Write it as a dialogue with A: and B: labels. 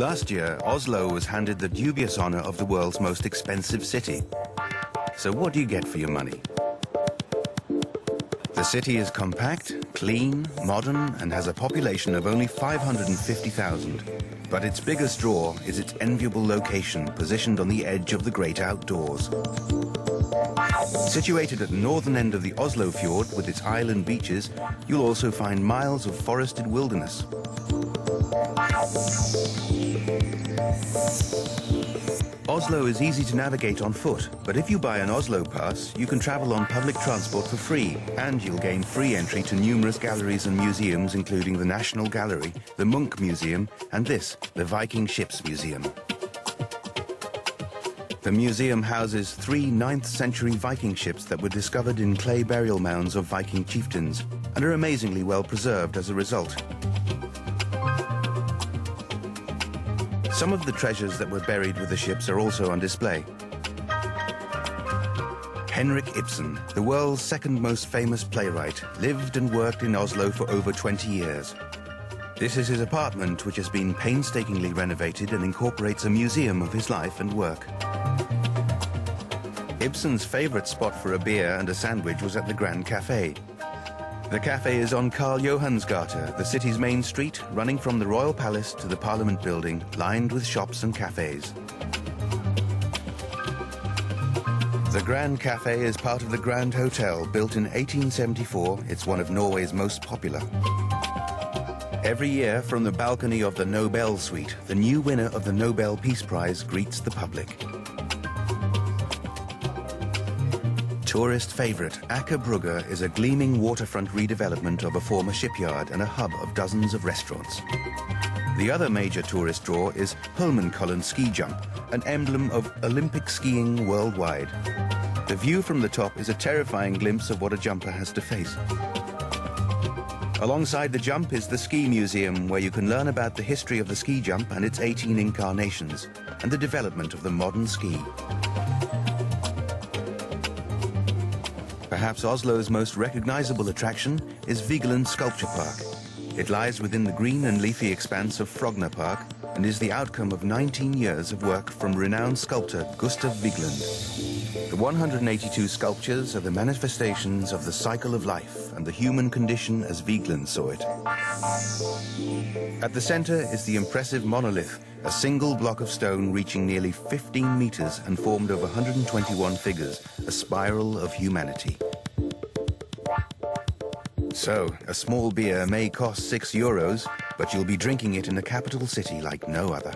A: Last year, Oslo was handed the dubious honor of the world's most expensive city. So what do you get for your money? The city is compact, clean, modern, and has a population of only 550,000. But its biggest draw is its enviable location, positioned on the edge of the great outdoors. Situated at the northern end of the Oslo fjord with its island beaches, you'll also find miles of forested wilderness. Oslo is easy to navigate on foot, but if you buy an Oslo pass, you can travel on public transport for free, and you'll gain free entry to numerous galleries and museums, including the National Gallery, the Munch Museum, and this, the Viking Ships Museum. The museum houses 3 9th-century Viking ships that were discovered in clay burial mounds of Viking chieftains, and are amazingly well preserved as a result. Some of the treasures that were buried with the ships are also on display. Henrik Ibsen, the world's second most famous playwright, lived and worked in Oslo for over 20 years. This is his apartment, which has been painstakingly renovated and incorporates a museum of his life and work. Ibsen's favorite spot for a beer and a sandwich was at the Grand Café. The cafe is on Karl Johansgate, the city's main street, running from the Royal Palace to the Parliament building, lined with shops and cafes. The Grand Café is part of the Grand Hotel, built in 1874. It's one of Norway's most popular. Every year, from the balcony of the Nobel Suite, the new winner of the Nobel Peace Prize greets the public. Tourist favorite, Aker Brygge is a gleaming waterfront redevelopment of a former shipyard and a hub of dozens of restaurants. The other major tourist draw is Holmenkollen ski jump, an emblem of Olympic skiing worldwide. The view from the top is a terrifying glimpse of what a jumper has to face. Alongside the jump is the Ski Museum, where you can learn about the history of the ski jump and its 18 incarnations, and the development of the modern ski. Perhaps Oslo's most recognizable attraction is Vigeland Sculpture Park. It lies within the green and leafy expanse of Frogner Park and is the outcome of 19 years of work from renowned sculptor Gustav Vigeland. The 182 sculptures are the manifestations of the cycle of life and the human condition as Vigeland saw it. At the center is the impressive monolith, a single block of stone reaching nearly 15 meters and formed of 121 figures, a spiral of humanity. So, a small beer may cost €6, but you'll be drinking it in a capital city like no other.